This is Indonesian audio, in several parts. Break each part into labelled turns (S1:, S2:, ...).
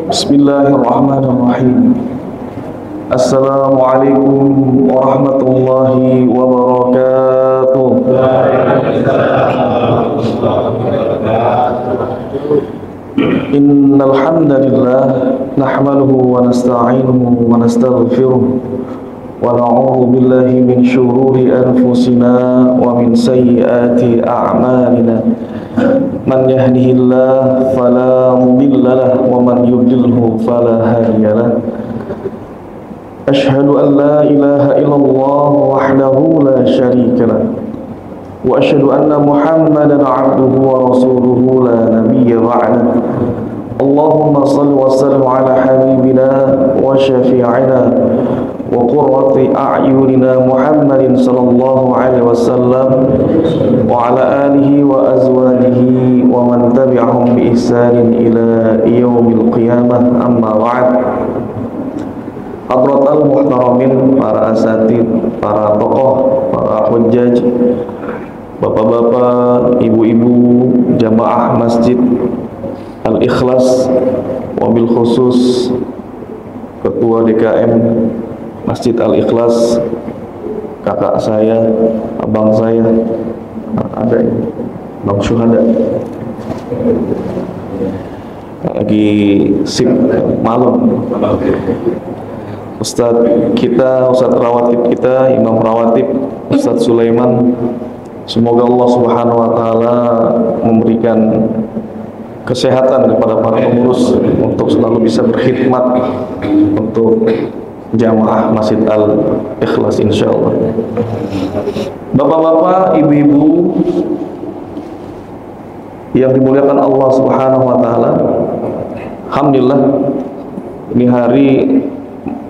S1: Bismillahirrahmanirrahim. Assalamualaikum warahmatullahi wabarakatuh. Innal hamdalillah nahmaduhu wa nasta'inuhu wa nastaghfiruh wa na'udzu billahi min shururi anfusina wa min sayyiati a'malina. Man yahdihillahu fala mudilla lahu wa man yudlilhu fala hadiya lahu. Asyhadu an la ilaha illallah wahdahu la syarika lahu wa asyhadu anna Muhammadan 'abduhu wa rasuluhu la nabiyya ba'dahu. Allahumma shalli wa sallim ala habibina wa syafi'ina wa qurrati a'yunina Muhammadin sallallahu alaihi wasallam wa ala alihi wa azwajihi wa man tabi'ahum bi ihsanin ila yaumil qiyamah, amma ba'd. Hadratal muhtaramin, para asatid, para tokoh, para hujjaj, bapak-bapak, ibu-ibu, jamaah Masjid Al-Ikhlas, wabil khusus Ketua DKM Masjid Al-Ikhlas, kakak saya, abang saya, ada ini, Bang Syuhada, lagi sip malam. Ustadz kita, Ustadz rawatib kita, Imam rawatib Ustadz Sulaiman, semoga Allah Subhanahu wa taala memberikan kesehatan kepada para pengurus untuk selalu bisa berkhidmat untuk jamaah Masjid Al-Ikhlas insyaallah. Bapak-bapak, ibu-ibu yang dimuliakan Allah Subhanahu wa taala, alhamdulillah ini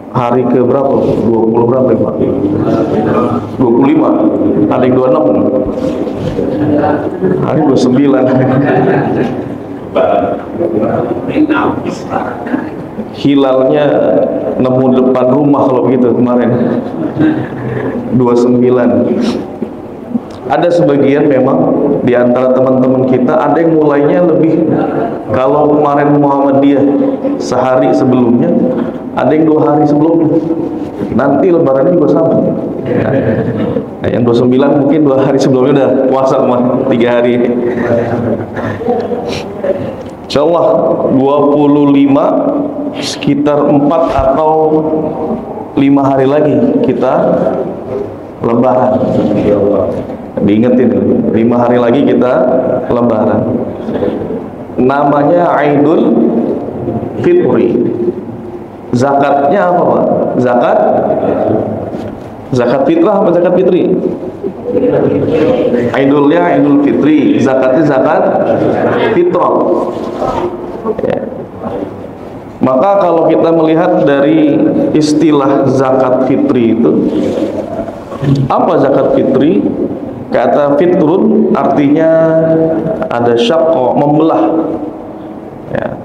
S1: hari ke berapa? 20 berapa ya Pak? 25, ada yang 26, hari 29. Hilalnya nemu depan rumah kalau begitu kemarin 29. Ada sebagian memang di antara teman-teman kita ada yang mulainya lebih, kalau kemarin Muhammadiyah sehari sebelumnya, ada yang 2 hari sebelumnya. Nanti lebarannya juga sama. Nah, yang 29 mungkin 2 hari sebelumnya udah puasa, 3 hari. Insyaallah 25 sekitar 4 atau 5 hari lagi kita lebaran. Diingetin, 5 hari lagi kita lebaran. Namanya Aidul Fitri. Zakatnya apa Pak? Zakat fitrah apa zakat fitri? Aidulnya Aidul Fitri, zakatnya zakat fitrah. Ya. Maka kalau kita melihat dari istilah zakat fitri itu, apa zakat fitri? Kata fitrun artinya ada syaqqa, membelah. Ya.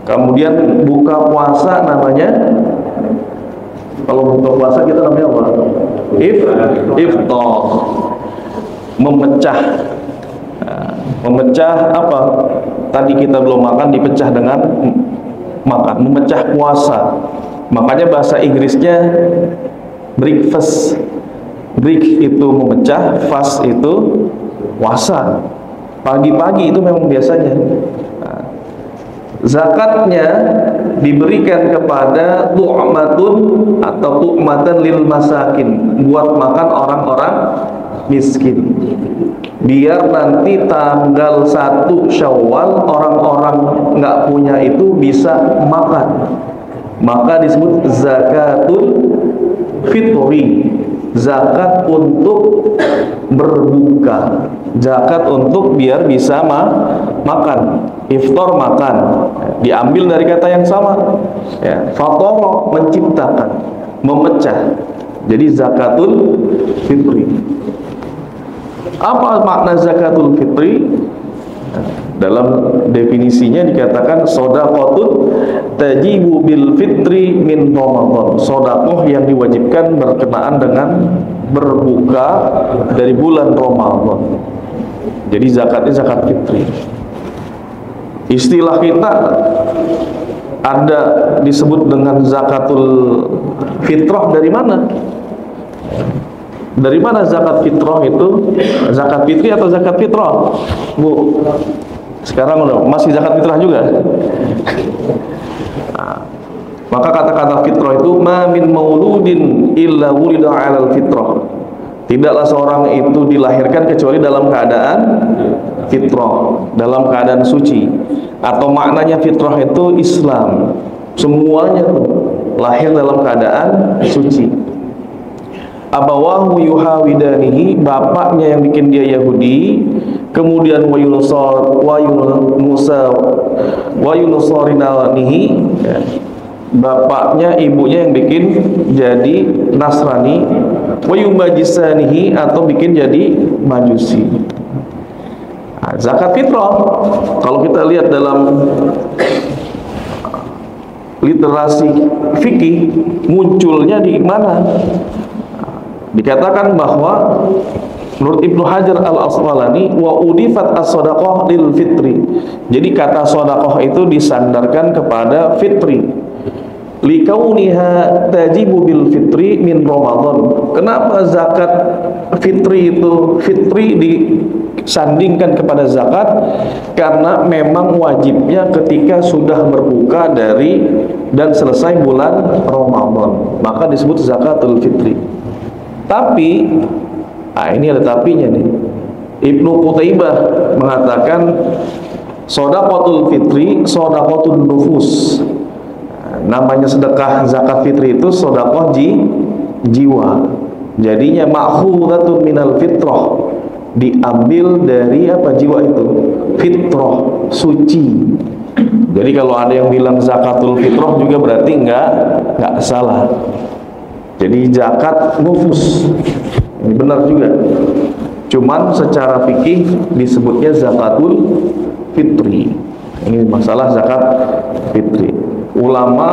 S1: Kemudian buka puasa namanya, kalau buka puasa kita namanya apa? Iftar. Memecah. Nah, memecah apa? Tadi kita belum makan, dipecah dengan makan. Memecah puasa. Makanya bahasa Inggrisnya breakfast. Break itu memecah, fast itu puasa. Pagi-pagi itu memang biasanya. Nah, zakatnya diberikan kepada tu'matun atau tu'matan lil masakin, buat makan orang-orang miskin. Biar nanti tanggal 1 Syawal orang-orang nggak punya itu bisa makan. Maka disebut zakatul fitri. Zakat untuk berbuka, zakat untuk biar bisa makan, iftar makan, diambil dari kata yang sama, ya. Fatara menciptakan, memecah, jadi zakatul fitri. Apa makna zakatul fitri? Dalam definisinya dikatakan shadaqatun tajibu bil fitri min Ramadan. Sedekah yang diwajibkan berkenaan dengan berbuka dari bulan Ramadan. Jadi zakatnya zakat fitri. Istilah kita ada disebut dengan zakatul fitrah dari mana? Dari mana zakat fitrah itu? Zakat fitri atau zakat fitrah? Bu, sekarang masih zakat fitrah juga. Nah, maka kata-kata fitrah itu ma min mauludin illa wulida 'alal fitrah. Tidaklah seorang itu dilahirkan kecuali dalam keadaan fitrah, dalam keadaan suci. Atau maknanya fitrah itu Islam. Semuanya tuh lahir dalam keadaan suci. Abawahu yuhawidanihi, bapaknya yang bikin dia Yahudi, kemudian wa yunusarinanihi, ya, bapaknya ibunya yang bikin jadi Nasrani, wa yumajisanihi, atau bikin jadi Majusi. Nah, zakat fitrah kalau kita lihat dalam literasi fikih munculnya di mana? Dikatakan bahwa menurut Ibnu Hajar al-Asqalani wa udifat as-shadaqah lil fitri. Jadi kata shadaqah itu disandarkan kepada fitri. Likauniha tajibu bil fitri min Ramadan. Kenapa zakat fitri itu disandingkan kepada zakat? Karena memang wajibnya ketika sudah berbuka dari dan selesai bulan Ramadan. Maka disebut zakatul fitri. Tapi, ini ada tapinya nih. Ibnu Qutaibah mengatakan shadaqatul fitri shadaqatul nufus. Namanya sedekah zakat fitri itu sedekah jiwa. Jadinya ma'khudatun minal fitrah, diambil dari apa jiwa itu? Fitrah, suci. Jadi kalau ada yang bilang zakatul fitrah juga berarti enggak salah. Jadi zakat nufus, ini benar juga. Cuman secara fikih disebutnya zakatul fitri. Ini masalah zakat fitri. Ulama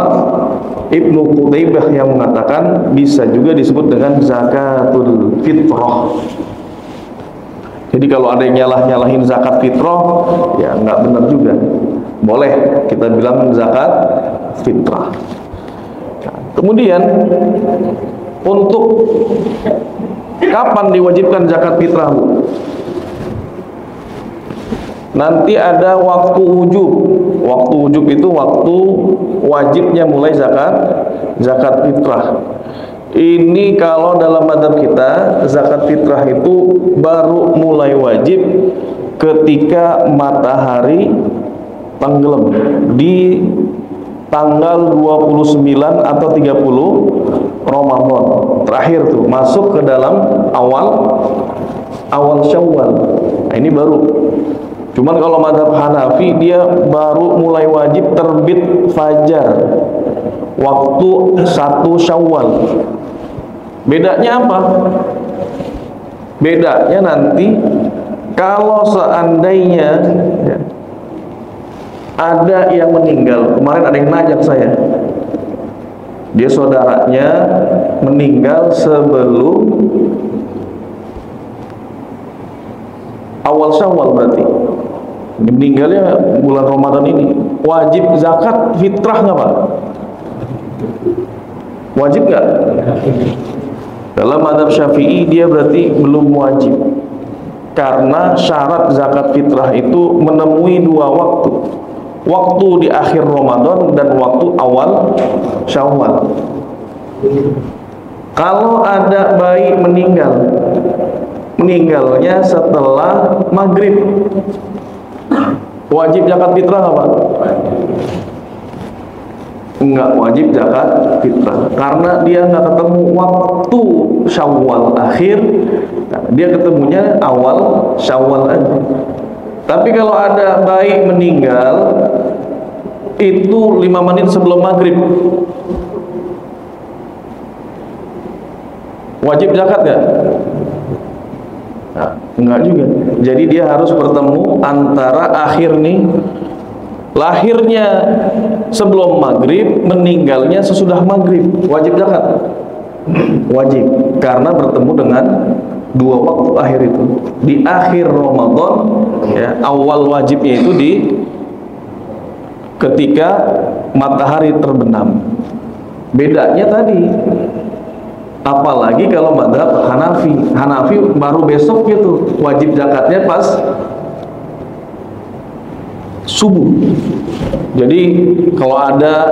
S1: Ibnu Qutaibah yang mengatakan bisa juga disebut dengan zakatul fitrah. Jadi kalau ada yang nyalahin zakat fitrah, ya nggak benar juga. Boleh kita bilang zakat fitrah. Kemudian untuk kapan diwajibkan zakat fitrah, Bu? Nanti ada waktu wujub. Waktu wujub itu waktu wajibnya mulai zakat fitrah. Ini kalau dalam madzhab kita zakat fitrah itu baru mulai wajib ketika matahari tenggelam di tanggal 29 atau 30 Ramadan. Terakhir tuh masuk ke dalam awal Syawal. Nah, ini baru. Cuman kalau mazhab Hanafi dia baru mulai wajib terbit fajar waktu 1 Syawal. Bedanya apa? Bedanya nanti kalau seandainya ada yang meninggal, kemarin ada yang najak saya, dia saudaranya meninggal sebelum awal Syawal, berarti meninggalnya bulan Ramadan ini. Wajib zakat fitrah nggak Pak? Wajib nggak? Dalam mazhab Syafi'i dia berarti belum wajib, karena syarat zakat fitrah itu menemui 2 waktu. Waktu di akhir Ramadan dan waktu awal Syawal. Kalau ada bayi meninggalnya setelah maghrib, wajib zakat fitrah nggak Pak? Enggak wajib zakat fitrah, karena dia nggak ketemu waktu Syawal akhir, dia ketemunya awal Syawal aja. Tapi kalau ada bayi meninggal itu 5 menit sebelum maghrib, wajib zakat nggak? Nah, enggak juga. Jadi dia harus bertemu antara akhir nih, lahirnya sebelum maghrib, meninggalnya sesudah maghrib. Wajib zakat? Wajib, karena bertemu dengan 2 waktu akhir itu. Di akhir Ramadan, ya, awal wajibnya itu di ketika matahari terbenam. Bedanya tadi, apalagi kalau mazhab Hanafi baru besok gitu, wajib zakatnya pas subuh. Jadi kalau ada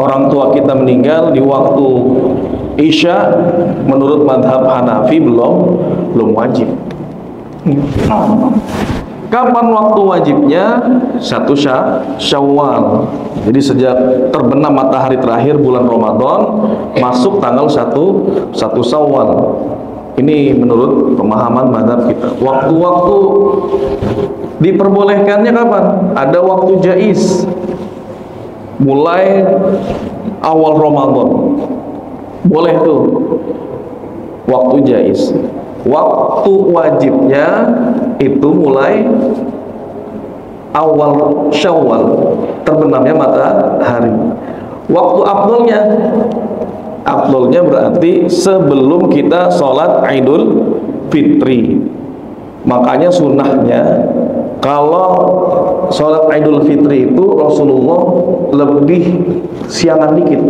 S1: orang tua kita meninggal di waktu Isya, menurut mazhab Hanafi belum wajib. Kapan waktu wajibnya? 1 Syawal. Jadi sejak terbenam matahari terakhir bulan Ramadan, masuk tanggal 1 Syawal. Ini menurut pemahaman mazhab kita. Waktu-waktu diperbolehkannya kapan? Ada waktu jaiz, mulai awal Ramadan. Boleh tuh waktu jaiz. Waktu wajibnya itu mulai awal Syawal, terbenamnya matahari. Waktu afdolnya berarti sebelum kita sholat Idul Fitri. Makanya sunnahnya kalau sholat Idul Fitri itu Rasulullah lebih siangan dikit.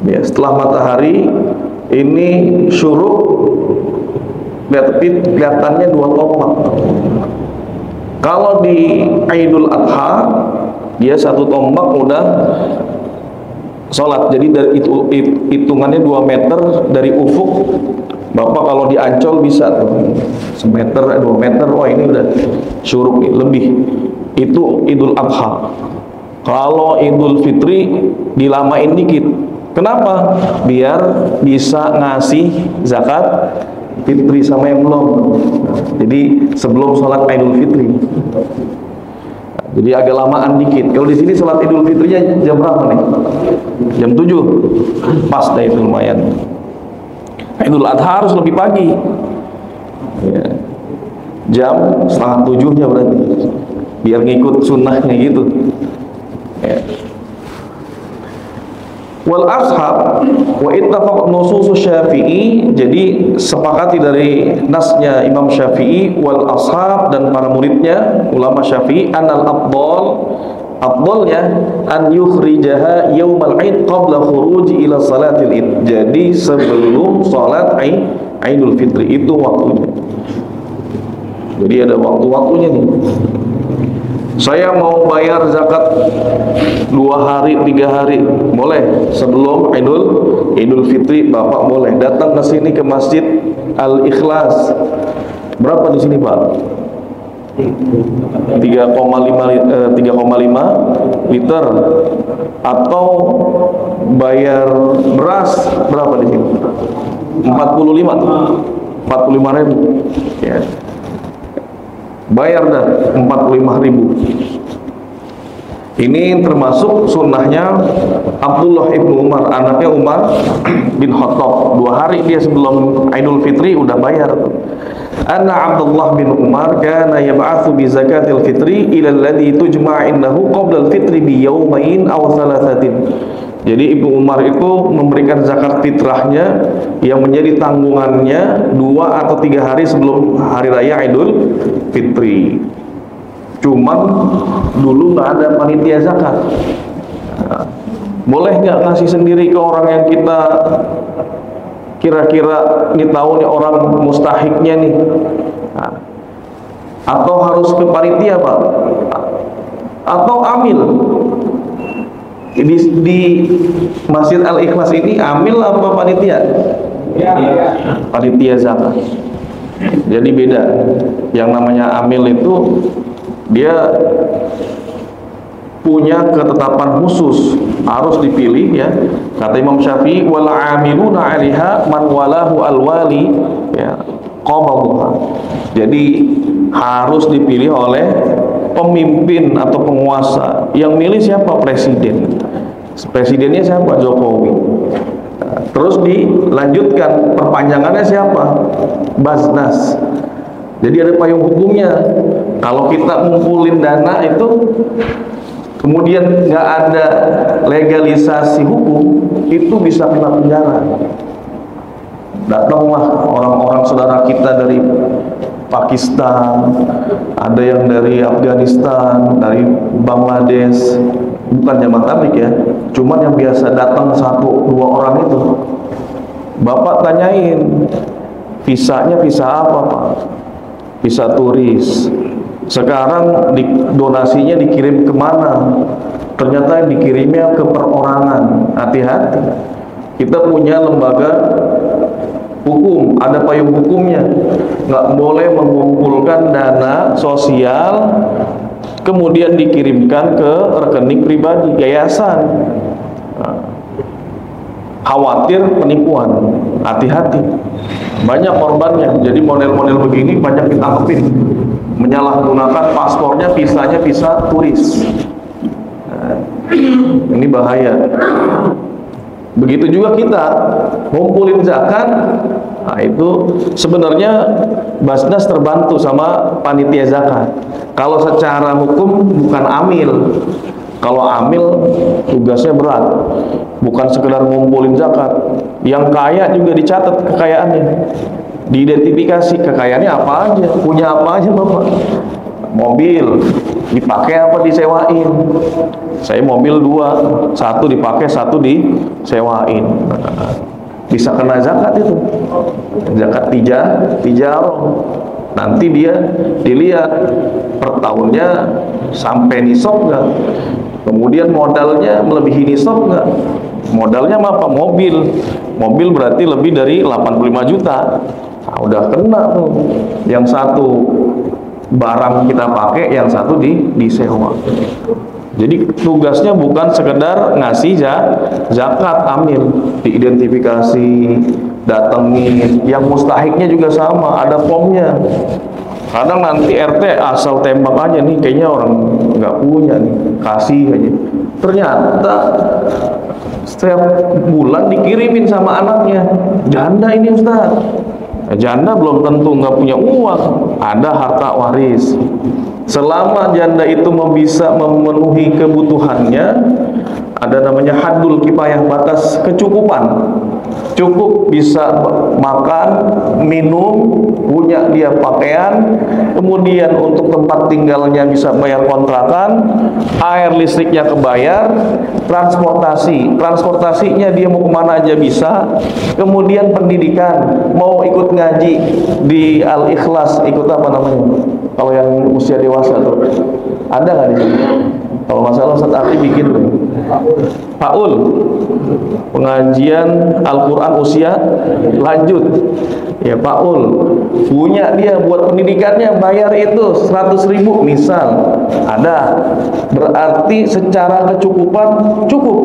S1: Ya, setelah matahari ini syuruk, kelihatannya 2 tombak. Kalau di Idul Adha dia 1 tombak udah sholat. Jadi dari itu hitungannya 2 meter dari ufuk. Bapak kalau di Ancol bisa tuh semeter, 2 meter. Wah, ini udah syuruk nih, lebih. Itu Idul Adha. Kalau Idul Fitri dilamain dikit. Kenapa? Biar bisa ngasih zakat fitri sama yang belum. Jadi sebelum sholat Idul Fitri. Jadi agak lamaan dikit. Kalau di sini sholat Idul Fitrinya jam berapa nih? Jam 7. Pas deh itu, lumayan. Idul Adha harus lebih pagi. Ya. Jam 6:30-nya berarti. Biar ngikut sunnahnya gitu. Ya. Wal ashab wa ittafaq nusus Syafi'i, jadi sepakati dari nasnya Imam Syafi'i, wal ashab dan para muridnya ulama Syafi'i, anal afdalnya an yukhrijaha yaumal id qabla khuruji ila salatil id. Jadi sebelum salat Idul Fitri itu waktunya. Jadi ada waktu-waktunya nih. Saya mau bayar zakat 2 hari, 3 hari, boleh. Sebelum Idul Fitri, Bapak boleh datang ke sini ke Masjid Al-Ikhlas. Berapa di sini, Pak? 3,5 liter. Atau bayar beras berapa di sini? 45.000. Ya. Bayar dah 45.000. Ini termasuk sunnahnya Abdullah ibnu Umar, anaknya Umar bin Khattab. 2 hari dia sebelum Idul Fitri udah bayar. Anna Abdullah bin Umar kana yab'atsu bi zakatil fitri ila alladhi tujma' innahu qabla al-fitri bi yawmayn aw thalathatin. Jadi Ibnu Umar itu memberikan zakat fitrahnya yang menjadi tanggungannya 2 atau 3 hari sebelum hari raya Idul Fitri. Cuman dulu nggak ada panitia zakat. Boleh nggak ngasih sendiri ke orang yang kita kira-kira ini tahu nih orang mustahiknya nih? Atau harus ke panitia, Pak? Atau amil? Di Masjid Al-Ikhlas ini amil apa panitia? Panitia zakat. Jadi beda. Yang namanya amil itu dia punya ketetapan khusus, harus dipilih ya. Kata Imam Syafi'i, wal amiluna 'alaiha man walahu al-wali ya qabadha. Jadi harus dipilih oleh pemimpin atau penguasa. Yang milih siapa? Presiden. Presidennya siapa? Jokowi. Terus dilanjutkan, perpanjangannya siapa? Basnas. Jadi ada payung hukumnya. Kalau kita ngumpulin dana itu kemudian nggak ada legalisasi hukum, itu bisa kena penjara. Datanglah orang-orang saudara kita dari Pakistan, ada yang dari Afghanistan, dari Bangladesh, bukan jamaah tabligh ya, cuman yang biasa datang 1-2 orang itu. Bapak tanyain, visanya visa apa Pak? Visa turis. Sekarang donasinya dikirim kemana? Ternyata dikirimnya ke perorangan. Hati-hati. Kita punya lembaga hukum, ada payung hukumnya. Nggak boleh mengumpulkan dana sosial kemudian dikirimkan ke rekening pribadi, yayasan. Khawatir penipuan, hati-hati. Banyak korbannya. Jadi model-model begini banyak ditangkepin. Menyalahgunakan paspornya, visanya visa turis. Ini bahaya. Begitu juga kita ngumpulin zakat. Nah, itu sebenarnya Basnas terbantu sama panitia zakat. Kalau secara hukum bukan amil. Kalau amil tugasnya berat, bukan sekedar ngumpulin zakat. Yang kaya juga dicatat kekayaannya, diidentifikasi kekayaannya apa aja, punya apa aja Bapak. Mobil dipakai apa disewain? Saya mobil 2, 1 dipakai, 1 disewain. Bisa kena zakat itu, zakat tijarah. Nanti dia dilihat per tahunnya sampai nisab nggak, kemudian modalnya melebihi nisab nggak. Modalnya apa? Mobil berarti lebih dari 85 juta. Nah, udah kena tuh. Yang satu barang kita pakai, yang satu disewa. Jadi tugasnya bukan sekedar ngasih zakat amil, diidentifikasi, datengin. Yang mustahiknya juga sama, ada formnya. Kadang nanti RT asal tembak aja nih, kayaknya orang nggak punya nih, kasih aja. Ternyata setiap bulan dikirimin sama anaknya, janda ini Ustaz. Janda belum tentu nggak punya uang, ada harta waris. Selama janda itu bisa memenuhi kebutuhannya, ada namanya haddul kifayah, batas kecukupan. Cukup bisa makan, minum, punya dia pakaian, kemudian untuk tempat tinggalnya bisa bayar kontrakan, air listriknya kebayar, transportasinya dia mau kemana aja bisa, kemudian pendidikan, mau ikut ngaji di Al-Ikhlas, ikut apa namanya? Kalau yang usia dewasa tuh, ada nggak di sini? Kalau masalah Ustaz Ati bikin tuh. Paul, pengajian Al-Quran usia lanjut. Ya Paul, punya dia buat pendidikannya, bayar itu 100.000 misal. Ada. Berarti secara kecukupan cukup.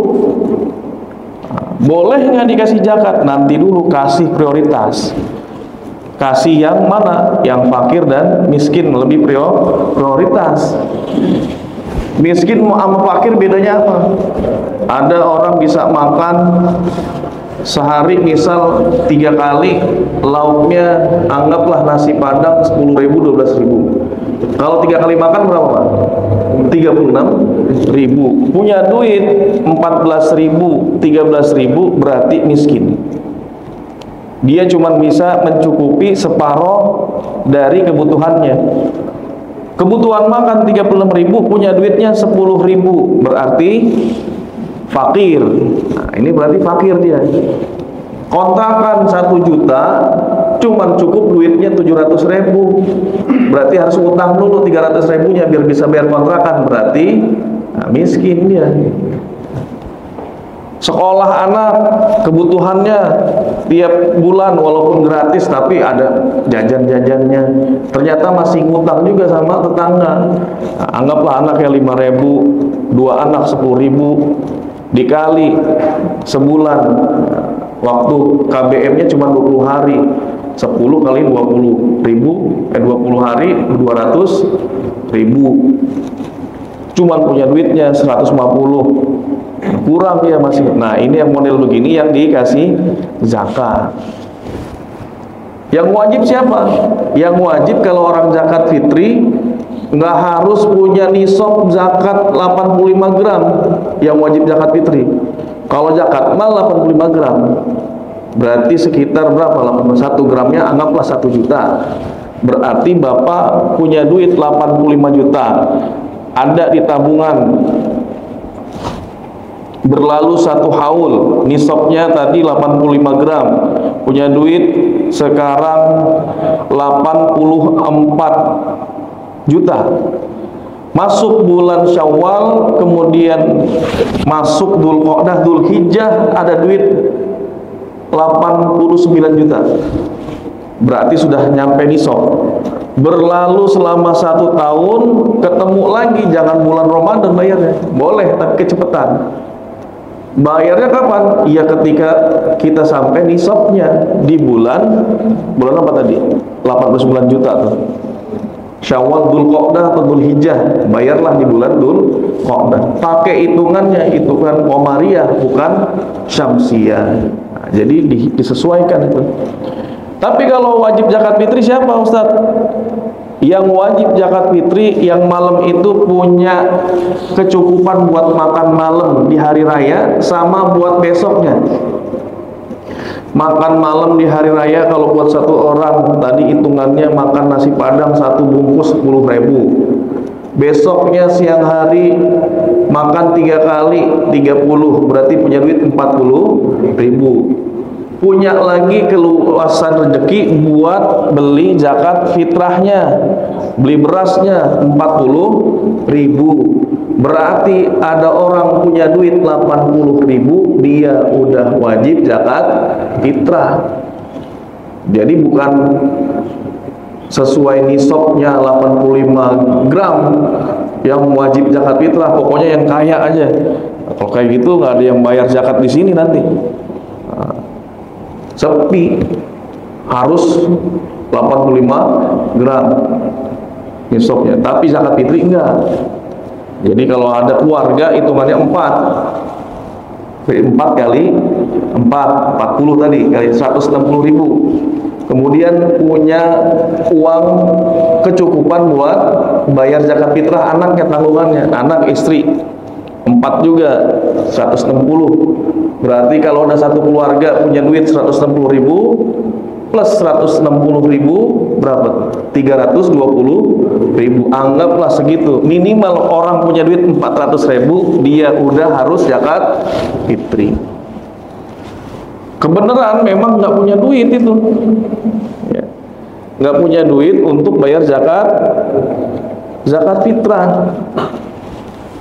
S1: Boleh nggak dikasih zakat? Nanti dulu, kasih prioritas. Kasih yang mana? Yang fakir dan miskin, lebih prioritas. Miskin sama fakir bedanya apa? Ada orang bisa makan sehari misal 3 kali, lauknya anggaplah nasi padang 10.000, 12.000. Kalau 3 kali makan berapa Pak? 36.000. Punya duit 14.000, 13.000, berarti miskin. Dia cuma bisa mencukupi separuh dari kebutuhannya. Kebutuhan makan 36.000, punya duitnya 10.000, berarti fakir. Nah, ini berarti fakir dia. Kontrakan 1 juta, cuman cukup duitnya 700.000, berarti harus utang dulu 300.000-nya biar bisa bayar kontrakan, berarti miskin dia. Sekolah anak, kebutuhannya tiap bulan walaupun gratis tapi ada jajan-jajannya, ternyata masih ngutang juga sama tetangga. Nah, anggaplah anaknya 5.000, 2 anak 10.000, dikali sebulan, waktu KBM-nya cuma 20 hari, 10 kali 20 hari 200.000, cuman punya duitnya 150, kurang dia masih. Nah, ini yang model begini yang dikasih zakat. Yang wajib siapa? Yang wajib kalau orang zakat fitri nggak harus punya nisab zakat 85 gram. Yang wajib zakat fitri. Kalau zakat mal 85 gram, berarti sekitar berapa? 81 gramnya anggaplah 1 juta. Berarti Bapak punya duit 85 juta, ada di tabungan. Berlalu 1 haul, nisabnya tadi 85 gram, punya duit sekarang 84 juta. Masuk bulan Syawal, kemudian masuk Dzulqa'dah, Dzulhijjah, ada duit 89 juta. Berarti sudah nyampe nisab. Berlalu selama 1 tahun, ketemu lagi, jangan bulan Ramadan bayarnya. Boleh, tapi kecepatan. Bayarnya kapan? Ya ketika kita sampai nisabnya di bulan apa tadi? 89 juta tuh. Syawal, Dzulqa'dah atau Dzulhijjah, bayarlah di bulan Dzulqa'dah. Pakai hitungannya, hitungan Qamariyah, bukan Syamsiyah. Nah, jadi disesuaikan itu. Tapi kalau wajib zakat fitri siapa, Ustaz? Yang wajib zakat fitri yang malam itu punya kecukupan buat makan malam di hari raya sama buat besoknya. Makan malam di hari raya kalau buat 1 orang tadi hitungannya makan nasi padang 1 bungkus 10.000. Besoknya siang hari makan 3 kali 30, berarti punya duit 40.000. Punya lagi keluasan rezeki buat beli zakat fitrahnya, beli berasnya 40.000. Berarti ada orang punya duit 80.000, dia udah wajib zakat fitrah. Jadi bukan sesuai nisabnya 85 gram yang wajib zakat fitrah, pokoknya yang kaya aja. Kalau kayak gitu nggak ada yang bayar zakat di sini nanti. Sepi, harus 85 gram nisabnya, tapi zakat fitri enggak. Jadi kalau ada keluarga hitungannya 4 kali 4, 40 tadi kali 160.000. Kemudian punya uang kecukupan buat bayar zakat fitrah anaknya, tanggungannya, anak istri 4 juga 160. Berarti kalau ada 1 keluarga punya duit 160.000 plus 160.000 berapa? 320.000. Anggaplah segitu. Minimal orang punya duit 400.000, dia udah harus zakat fitri. Kebenaran memang nggak punya duit itu, ya. Nggak punya duit untuk bayar zakat fitrah.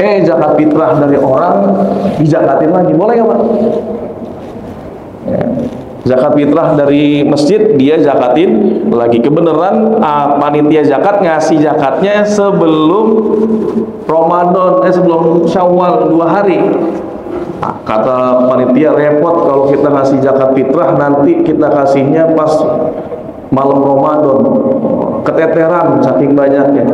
S1: Zakat fitrah dari orang dizakatin lagi, boleh nggak Pak? Ya. Zakat fitrah dari masjid dia zakatin lagi. Kebenaran panitia zakat ngasih zakatnya sebelum Ramadan, sebelum Syawal 2 hari. Kata panitia repot kalau kita ngasih zakat fitrah, nanti kita kasihnya pas malam Ramadan, keteteran saking banyaknya.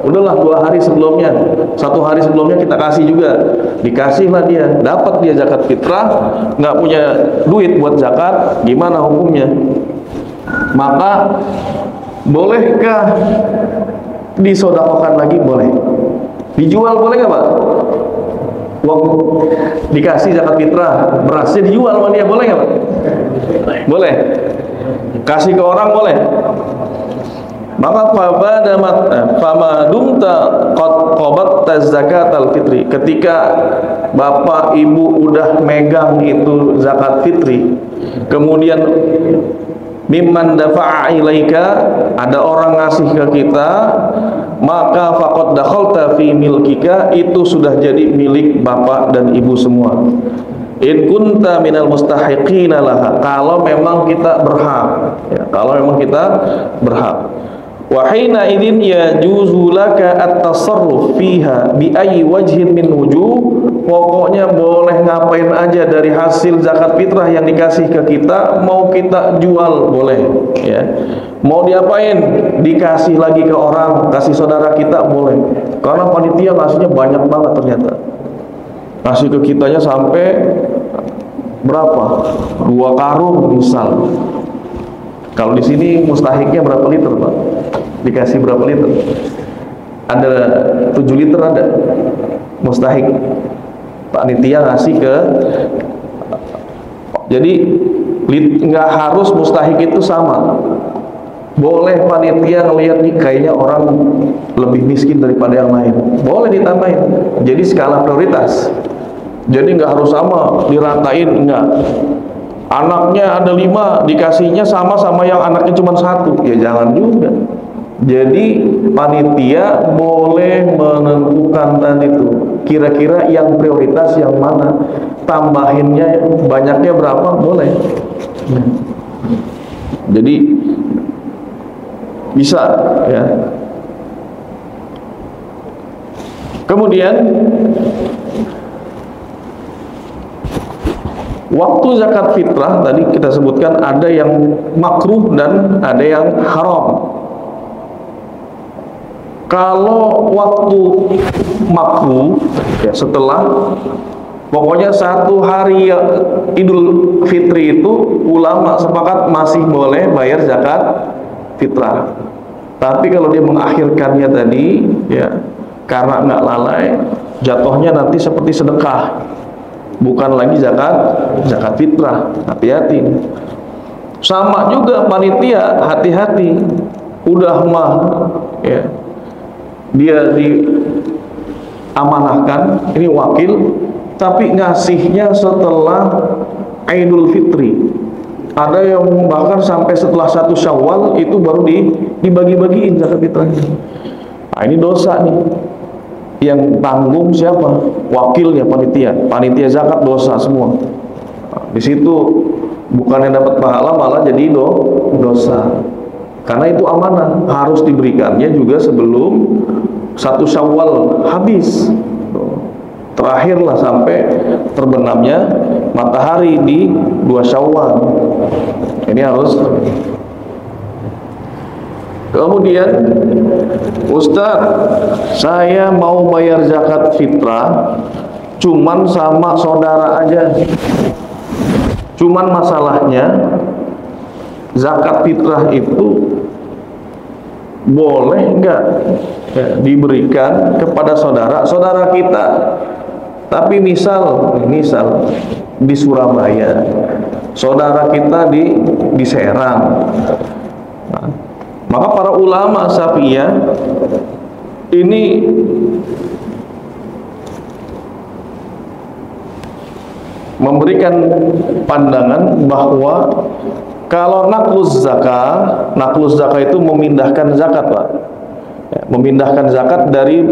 S1: Udahlah 2 hari sebelumnya, 1 hari sebelumnya kita kasih juga. Dikasihlah dia, dapat dia zakat fitrah, nggak punya duit buat zakat, gimana hukumnya? Maka bolehkah disodakokan lagi? Boleh. Dijual boleh nggak Pak? Uang dikasih zakat fitrah, berasnya dijual sama dia, boleh nggak Pak? Boleh. Kasih ke orang boleh. Maka fama dumta qad qabatta zakatal fitri, ketika bapak ibu udah megang itu zakat fitri, kemudian mimman dafa'a ilaika, ada orang ngasih ke kita, maka faqad dakhalta fi milkika, itu sudah jadi milik bapak dan ibu semua. In kunta minal mustahiqina laha, kalau memang kita berhak, ya, kalau memang kita berhak. Wa hina idzin yajuzu laka at-tasarruf fiha bi ayyi wajhin min wujuh, pokoknya boleh ngapain aja dari hasil zakat fitrah yang dikasih ke kita, mau kita jual boleh, ya. Mau diapain? Dikasih lagi ke orang, kasih saudara kita boleh. Karena panitia ngasihnya banyak banget ternyata. Kasih ke kitanya sampai berapa? 2 karung misal. Kalau di sini mustahiknya berapa liter Pak? Dikasih berapa liter? Ada 7 liter ada mustahik. Panitia ngasih ke. Jadi nggak harus mustahik itu sama. Boleh panitia ngelihat nih kayaknya orang lebih miskin daripada yang lain, boleh ditambahin. Jadi skala prioritas. Jadi nggak harus sama diratain, enggak. Anaknya ada 5, dikasihnya sama yang anaknya cuma 1, ya jangan juga. Jadi panitia boleh menentukan tadi itu kira-kira yang prioritas yang mana, tambahinnya banyaknya berapa boleh. Jadi bisa ya. Kemudian waktu zakat fitrah tadi kita sebutkan ada yang makruh dan ada yang haram. Kalau waktu makruh ya, setelah pokoknya 1 hari Idul Fitri itu ulama sepakat masih boleh bayar zakat fitrah. Tapi kalau dia mengakhirkannya tadi ya karena nggak lalai, jatuhnya nanti seperti sedekah, bukan lagi zakat fitrah. Hati-hati. Sama juga panitia, hati-hati. Udah mah ya, dia diamanahkan, ini wakil, tapi ngasihnya setelah Idul Fitri. Ada yang bahkan sampai setelah 1 Syawal itu baru dibagi-bagiin zakat fitrahnya. Nah, ini dosa nih. Yang tanggung siapa? Wakilnya panitia. Panitia zakat dosa semua. Nah, di situ bukannya dapat pahala malah jadi dosa. Karena itu amanah, harus diberikannya juga sebelum 1 Syawal habis. Terakhirlah sampai terbenamnya matahari di 2 Syawal. Ini harus. Kemudian, Ustaz, saya mau bayar zakat fitrah cuman sama saudara aja. Cuman masalahnya zakat fitrah itu boleh enggak ya, diberikan kepada saudara kita. Tapi misal di Surabaya, saudara kita di Serang. Nah, maka para ulama Syafi'iyah ini memberikan pandangan bahwa kalau naklus zakah itu memindahkan zakat, Pak. Ya, memindahkan zakat dari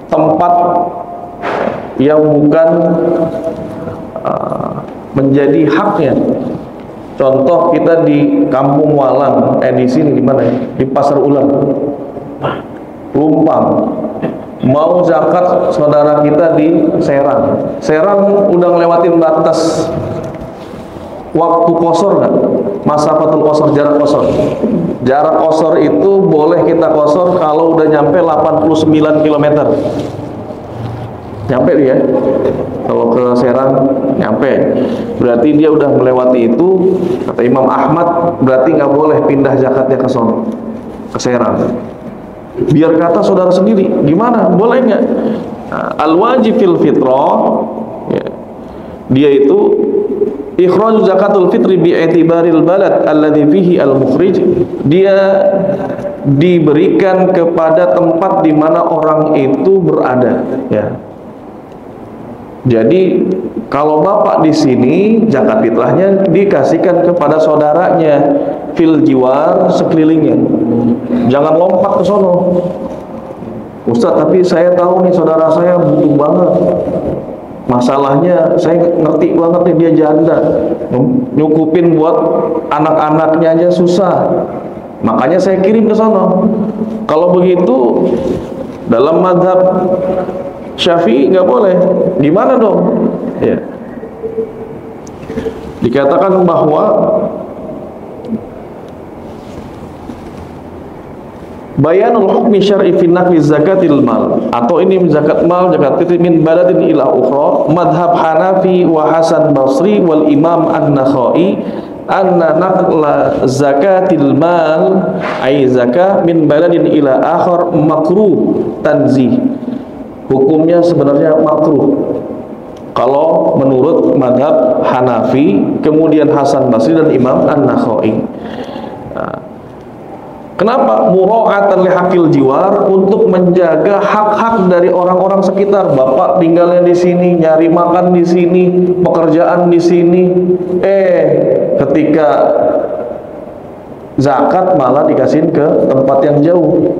S1: tempat yang bukan menjadi haknya. Contoh kita di Kampung Walang, di sini di mana ya? Di Pasar Ulang, Lumpang. Mau zakat saudara kita di Serang. Serang udah ngelewatin batas waktu qasar nggak? Masafatul qasar, jarak qasar. Jarak qasar itu boleh kita qasar kalau udah nyampe 89 km. Nyampe dia. Kalau ke Serang nyampe. Berarti dia udah melewati itu. Kata Imam Ahmad, berarti nggak boleh pindah zakatnya ke sono, ke Serang. Biar kata saudara sendiri, gimana? Boleh nggak? Nah, al-wajib fil fitrah ya, dia itu ikhraj zakatul fitri bi'itibaril balad alladhi fihi al-mukhrij. Dia diberikan kepada tempat di mana orang itu berada ya. Jadi kalau bapak di sini zakat fitrahnya dikasihkan kepada saudaranya fil jiwar, sekelilingnya. Jangan lompat ke sono. Ustaz, tapi saya tahu nih saudara saya butuh banget. Masalahnya saya ngerti banget nih, dia janda, nyukupin buat anak-anaknya aja susah. Makanya saya kirim ke sono. Kalau begitu dalam mazhab Syafi'i nggak boleh. Gimana dong? Ya. Dikatakan bahwa bayanul hukmi syar'i fi naqli zakatil mal, atau ini zakat mal, zakat fitri min baladin ila ukhra, madhab Hanafi wa Hasan Basri wal Imam An-Nakhai anna naqla zakatil mal ay zakah min baladin ila akhar makruh tanzih. Hukumnya sebenarnya makruh kalau menurut madhab Hanafi, kemudian Hasan Basri dan Imam An-Nakhai. Nah, Kenapa? Mura'atan li hakil jiwar, untuk menjaga hak-hak dari orang-orang sekitar. Bapak tinggalnya di sini, nyari makan di sini, pekerjaan di sini. Ketika zakat malah dikasihin ke tempat yang jauh.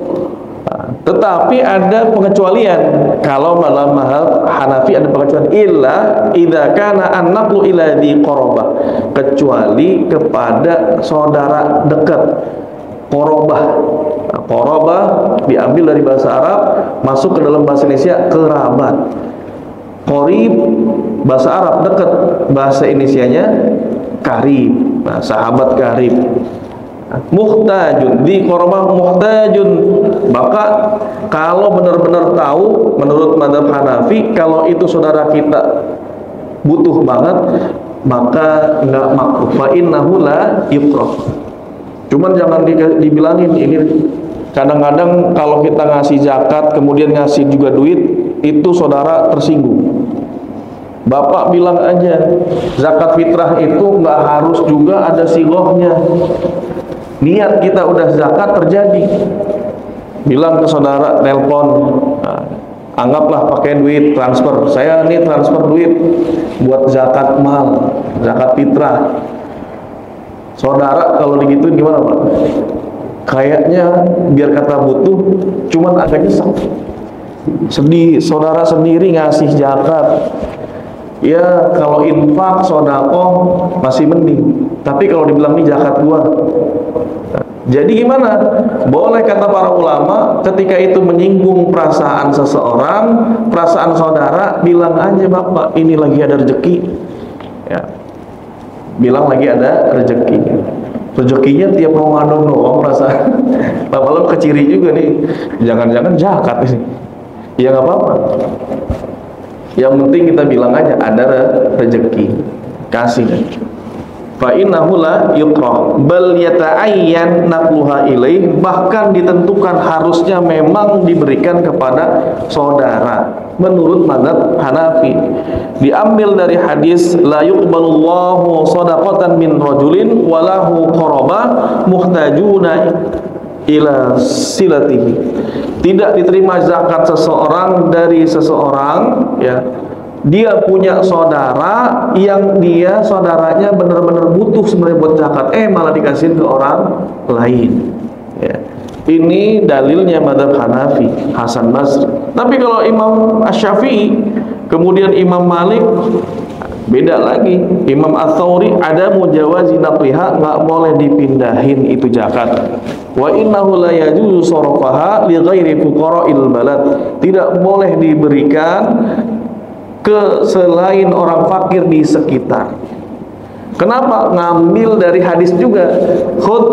S1: Tetapi ada pengecualian. Kalau dalam mazhab Hanafi ada pengecualian, illa idza kana an-naqlu ila di qarabah, kecuali kepada saudara dekat. Qarabah. Qarabah diambil dari bahasa Arab, masuk ke dalam bahasa Indonesia kerabat. Qarib bahasa Arab dekat, bahasa Indonesianya karib. Sahabat karib. Muhtajun, di qarabah muhtajun. Maka kalau benar-benar tahu menurut mazhab Hanafi, kalau itu saudara kita butuh banget, maka enggak makruh. Fa innahu la yukrah. Cuman jangan dibilangin ini. Kadang-kadang kalau kita ngasih zakat kemudian ngasih juga duit, itu saudara tersinggung. Bapak bilang aja, zakat fitrah itu nggak harus juga ada sigohnya. Niat kita udah zakat terjadi. Bilang ke saudara, telepon, anggaplah pakai duit transfer. Saya nih transfer duit buat zakat mal, zakat fitrah. Saudara kalau digituin gimana Pak? Kayaknya biar kata butuh, cuman agak nyesek. Sedih, saudara sendiri ngasih zakat. Ya kalau infak, sodakoh masih mending. Tapi kalau dibilang ini zakat gua. Jadi gimana? Boleh kata para ulama, ketika itu menyinggung perasaan seseorang, perasaan saudara, bilang aja Bapak, ini lagi ada rezeki. Ya. Bilang lagi ada rezeki. Rezekinya tiap Ramadan doang perasaan. Lama-lama keciri juga nih. Jangan-jangan zakat sih. Ya nggak apa-apa. Yang penting kita bilang aja ada rezeki. Kasih. Fa innahu la yukrah bal yata'ayyan naqluha ilaih, bahkan ditentukan harusnya memang diberikan kepada saudara menurut mazhab Hanafi. Diambil dari hadis la yuqbalullahu shadaqatan min rajulin walahu qarabah muhtajuna ila silatihi. Tidak diterima zakat seseorang dari seseorang, ya, dia punya saudara yang dia saudaranya benar-benar butuh sebenarnya buat zakat, malah dikasihin ke orang lain, ya. Ini dalilnya mazhab Hanafi, Hasan Basri. Tapi kalau Imam Asy-Syafi'i, kemudian Imam Malik, beda lagi. Imam Ats-Tsauri ada mujawazi naqliha, nggak boleh dipindahin itu zakat. Wa innahu la yajuzu sarfaha li ghairi fuqara'il balad. Tidak boleh diberikan ke selain orang fakir di sekitar. Kenapa? Ngambil dari hadis juga. Khudh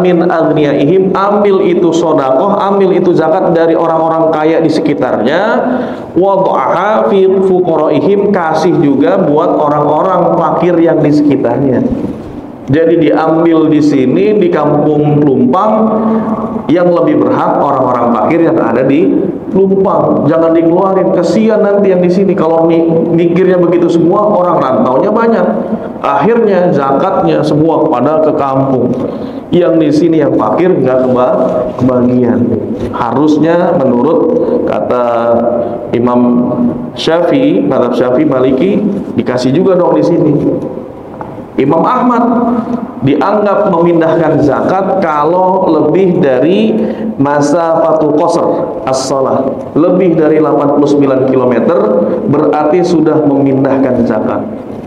S1: min aghniyaihim, ambil itu sedekah, ambil itu zakat dari orang-orang kaya di sekitarnya. Wad'aha fi fuqaraihim, kasih juga buat orang-orang fakir yang di sekitarnya. Jadi diambil di sini di Kampung Plumpang, yang lebih berhak orang-orang fakir yang ada di Plumpang. Jangan dikeluarin, kesian nanti yang di sini. Kalau mikirnya begitu semua, orang rantaunya banyak. Akhirnya zakatnya semua pada ke kampung. Yang di sini yang fakir nggak kebagian. Harusnya menurut kata Imam Syafi'i, mazhab Syafi'i Maliki, dikasih juga dong di sini. Imam Ahmad dianggap memindahkan zakat kalau lebih dari masa fatu qasr as-shalah, lebih dari 89 km, berarti sudah memindahkan zakat.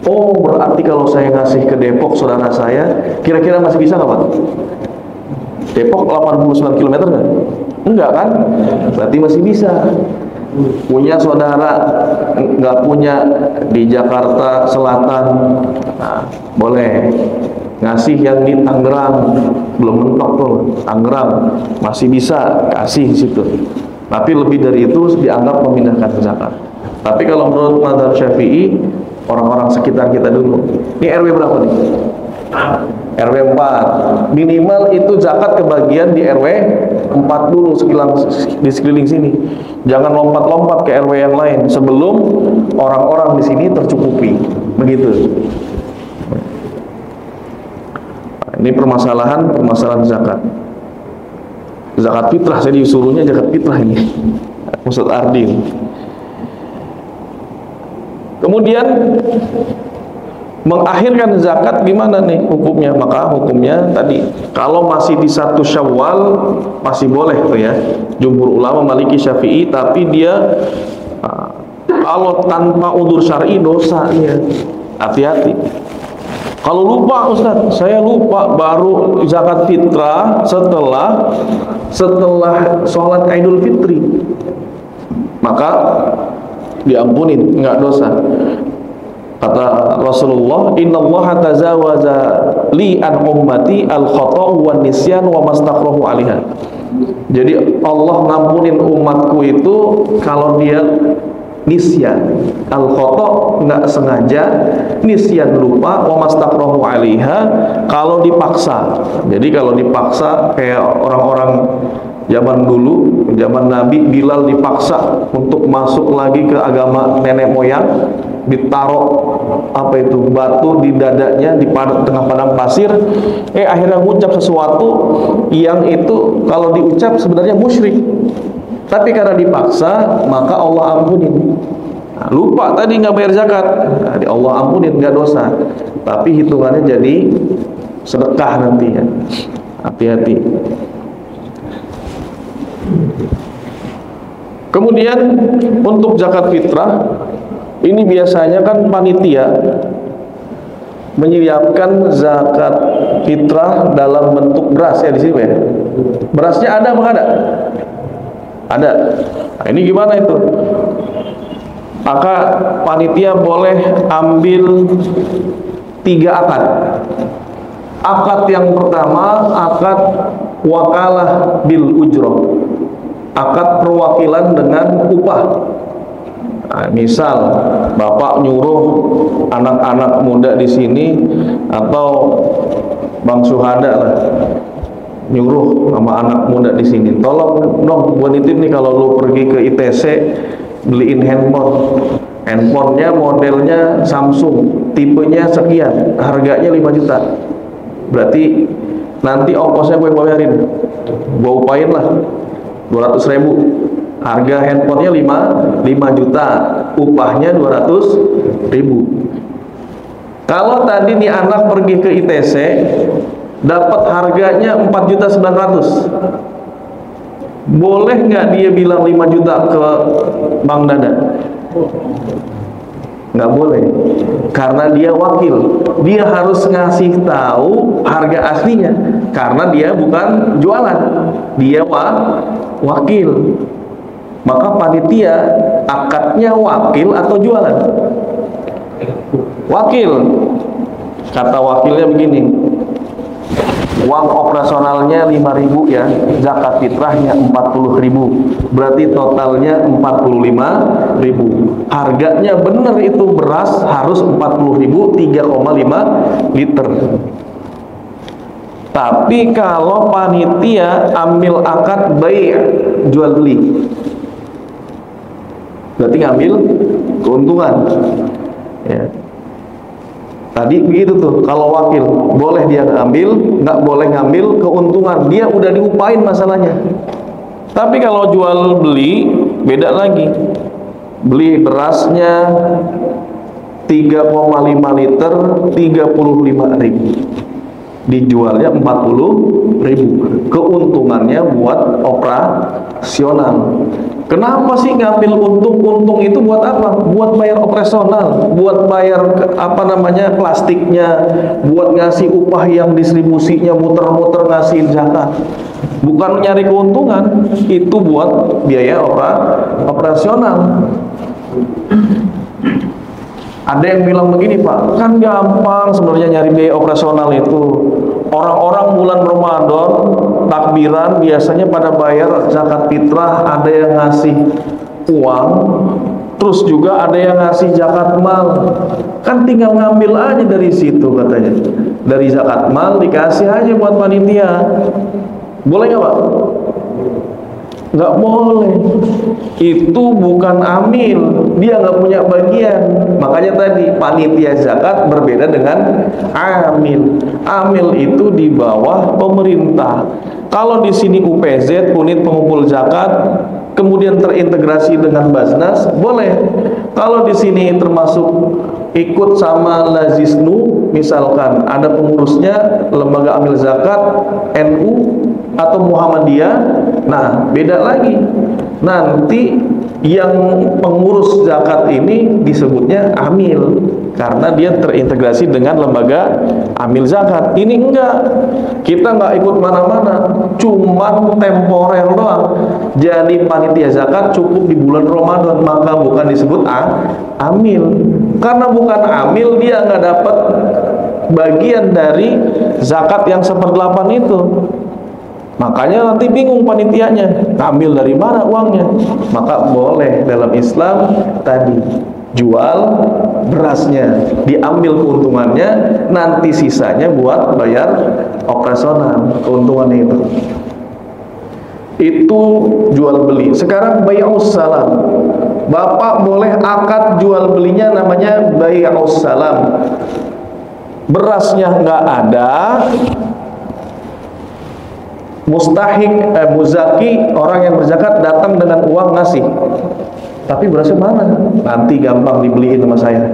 S1: Oh, berarti kalau saya ngasih ke Depok saudara saya, kira-kira masih bisa nggak Pak? Depok 89 km nggak? Enggak kan? Berarti masih bisa. Punya saudara nggak punya di Jakarta Selatan, nah, boleh ngasih yang di Tangerang, belum mentok tuh Tangerang, masih bisa kasih di situ. Tapi lebih dari itu dianggap memindahkan zakat. Tapi kalau menurut mazhab Syafi'i, orang-orang sekitar kita dulu. Ini RW berapa nih? RW 4. Minimal itu zakat kebagian di RW 4 dulu, di sekeliling sini. Jangan lompat-lompat ke RW yang lain sebelum orang-orang di sini tercukupi. Begitu. Ini permasalahan zakat. Zakat fitrah, saya disuruhnya zakat fitrah ini Ustaz Ardil. Kemudian mengakhirkan zakat gimana nih hukumnya? Maka hukumnya tadi, kalau masih di 1 Syawal masih boleh tuh ya, jumhur ulama Maliki Syafi'i. Tapi dia kalau tanpa udzur syar'i dosa dia. Hati-hati. Kalau lupa, Ustaz, saya lupa baru zakat fitrah setelah sholat Idul Fitri, maka diampunin, nggak dosa. Kata Rasulullah, innallaha tazawaza li an ummati al-khata'u wan nisyan wa mastakhrahu 'alaiha. Jadi Allah ngampunin umatku itu kalau dia nisyan, al-khata' nggak sengaja, nisyan lupa, wa mastakhrahu 'alaiha kalau dipaksa. Jadi kalau dipaksa kayak orang-orang zaman dulu, zaman Nabi, Bilal dipaksa untuk masuk lagi ke agama nenek moyang, ditaruh batu di dadanya di tengah padang pasir, akhirnya mengucap sesuatu yang itu kalau diucap sebenarnya musyrik, tapi karena dipaksa maka Allah ampunin. Nah, lupa tadi nggak bayar zakat, nah, Allah ampunin, nggak dosa, tapi hitungannya jadi sedekah nantinya. Hati-hati. Kemudian untuk zakat fitrah ini biasanya kan panitia menyiapkan zakat fitrah dalam bentuk beras ya di sini ya. Berasnya ada apa ada? Ada. Nah, ini gimana itu? Maka panitia boleh ambil 3 akad. Akad yang pertama akad wakalah bil ujroh, akad perwakilan dengan upah. Nah, misal bapak nyuruh anak-anak muda di sini atau Bang Suhada lah, nyuruh sama anak muda di sini, tolong dong gua nitip nih kalau lu pergi ke ITC beliin handphonenya modelnya Samsung, tipenya sekian, harganya 5 juta. Berarti nanti ongkosnya gue bayarin, gue upain lah 200.000. Harga handphonenya 5 juta, upahnya 200.000. Kalau tadi nih anak pergi ke ITC dapat harganya 4.900.000, boleh nggak dia bilang 5 juta ke Bang Dada? Nggak boleh, karena dia wakil. Dia harus ngasih tahu harga aslinya, karena dia bukan jualan, dia wakil. Maka panitia akadnya wakil atau jualan? Wakil. Kata wakilnya begini, uang operasionalnya 5.000 ya, zakat fitrahnya 40.000, berarti totalnya 45.000. Harganya benar itu beras harus 40.000, 3,5 liter. Tapi kalau panitia ambil akad bai', jual beli, berarti ngambil keuntungan ya. Tadi begitu tuh, kalau wakil boleh dia ngambil, nggak boleh ngambil keuntungan, dia udah diupain masalahnya. Tapi kalau jual beli beda lagi. Beli berasnya 3,5 liter 35.000, dijualnya 40.000, keuntungannya buat operasional. Kenapa sih ngambil untung? Untung itu buat apa? Buat bayar operasional, buat bayar plastiknya, buat ngasih upah yang distribusinya muter-muter ngasih zakat. Bukan nyari keuntungan, itu buat biaya operasional. Ada yang bilang begini, Pak, kan gampang sebenarnya nyari biaya operasional itu. Orang-orang bulan Ramadan takbiran biasanya pada bayar zakat fitrah, ada yang ngasih uang, terus juga ada yang ngasih zakat mal. Kan tinggal ngambil aja dari situ katanya. Dari zakat mal dikasih aja buat panitia. Boleh nggak, Pak? Nggak boleh. Itu bukan amil, dia nggak punya bagian. Makanya tadi panitia zakat berbeda dengan amil. Amil itu di bawah pemerintah. Kalau di sini UPZ, unit pengumpul zakat, kemudian terintegrasi dengan Basnas, boleh. Kalau di sini termasuk ikut sama Lazisnu, misalkan ada pengurusnya lembaga amil zakat NU atau Muhammadiyah, nah beda lagi. Nanti yang pengurus zakat ini disebutnya amil karena dia terintegrasi dengan lembaga amil zakat. Ini enggak, kita enggak ikut mana-mana, cuman temporer doang. Jadi panitia zakat cukup di bulan Ramadan, maka bukan disebut amil. Karena bukan amil, dia enggak dapat bagian dari zakat yang 1/8 itu. Makanya nanti bingung panitianya, ngambil dari mana uangnya. Maka boleh dalam Islam tadi jual berasnya, diambil keuntungannya, nanti sisanya buat bayar operasional keuntungannya itu. Itu jual beli. Sekarang bai'us salam. Bapak boleh akad jual belinya namanya bai'us salam. Berasnya nggak ada, mustahik, muzaki, orang yang berzakat datang dengan uang ngasih, tapi berasnya mana? Nanti gampang dibeliin sama saya.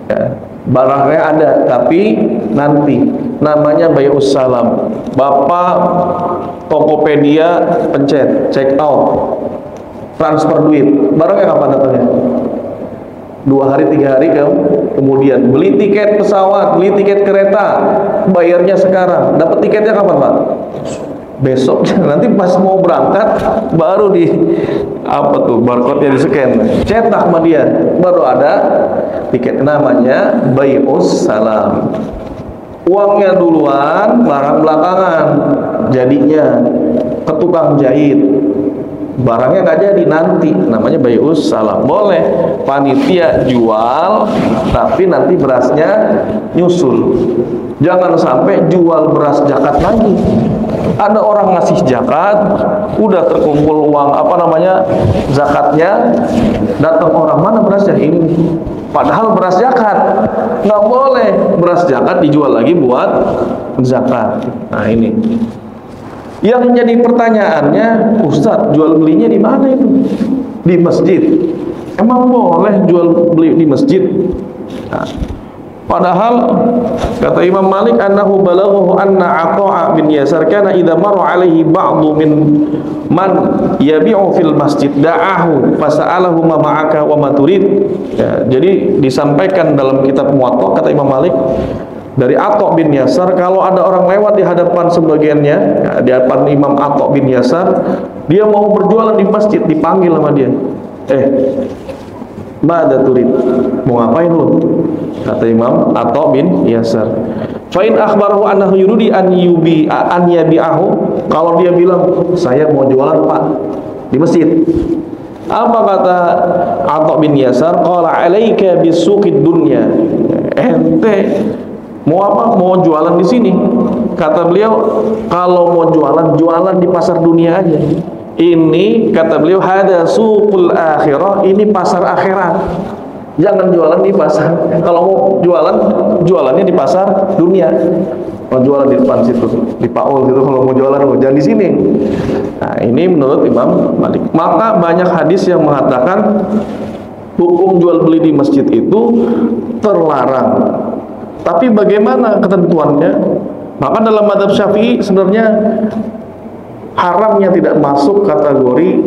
S1: Ya, barangnya ada, tapi nanti. Namanya bai'us salam. Bapak Tokopedia pencet check out, transfer duit, barangnya kapan datangnya? 2 hari 3 hari kemudian. Beli tiket pesawat, beli tiket kereta, bayarnya sekarang, dapat tiketnya kapan Pak? Besoknya. Nanti pas mau berangkat baru di apa tuh barcode-nya di scan, cetak sama dia, baru ada tiket. Namanya bai'us salam. Uangnya duluan, barang belakangan. Jadinya ke tukang jahit, barangnya nggak jadi nanti. Namanya bai'us salam. Boleh panitia jual, tapi nanti berasnya nyusul. Jangan sampai jual beras zakat lagi. Ada orang ngasih zakat, udah terkumpul uang apa namanya zakatnya, datang orang, mana berasnya? Ini padahal beras zakat. Nggak boleh beras zakat dijual lagi buat zakat. Nah ini yang menjadi pertanyaannya, Ustadz, jual belinya di mana itu? Di masjid. Emang boleh jual beli di masjid? Nah, padahal kata Imam Malik, annahu balaghahu anna Atha' bin Yasar kana idza marra alaihi ba'du min man yabi'u fil masjid da'ahu fasa'alahu ma ma'aka wa ma turid. Ya, jadi disampaikan dalam kitab Muwatta, kata Imam Malik, dari Atha' bin Yasar, kalau ada orang lewat di hadapan sebagiannya, ya, di hadapan Imam Atha' bin Yasar, dia mau berjualan di masjid, dipanggil sama dia, mada turid, mau ngapain lu? Kata Imam Atha' bin Yasar, fa in akhbarahu annahu yuridi an yabi'ahu, kalau dia bilang saya mau jualan Pak di masjid, apa kata Atha' bin Yasar? Qala 'alaika bisuqid dunya, ente mau apa? Mau jualan di sini. Kata beliau, kalau mau jualan, jualan di pasar dunia aja. Ini kata beliau, hada suqul akhirah, ini pasar akhirat. Jangan jualan di pasar. Kalau mau jualan, jualannya di pasar dunia. Mau jualan di depan situ, di Paul gitu. Kalau mau jualan, jangan di sini. Nah, ini menurut Imam Malik. Maka banyak hadis yang mengatakan hukum jual beli di masjid itu terlarang. Tapi bagaimana ketentuannya? Maka dalam mazhab Syafi'i sebenarnya haramnya tidak masuk kategori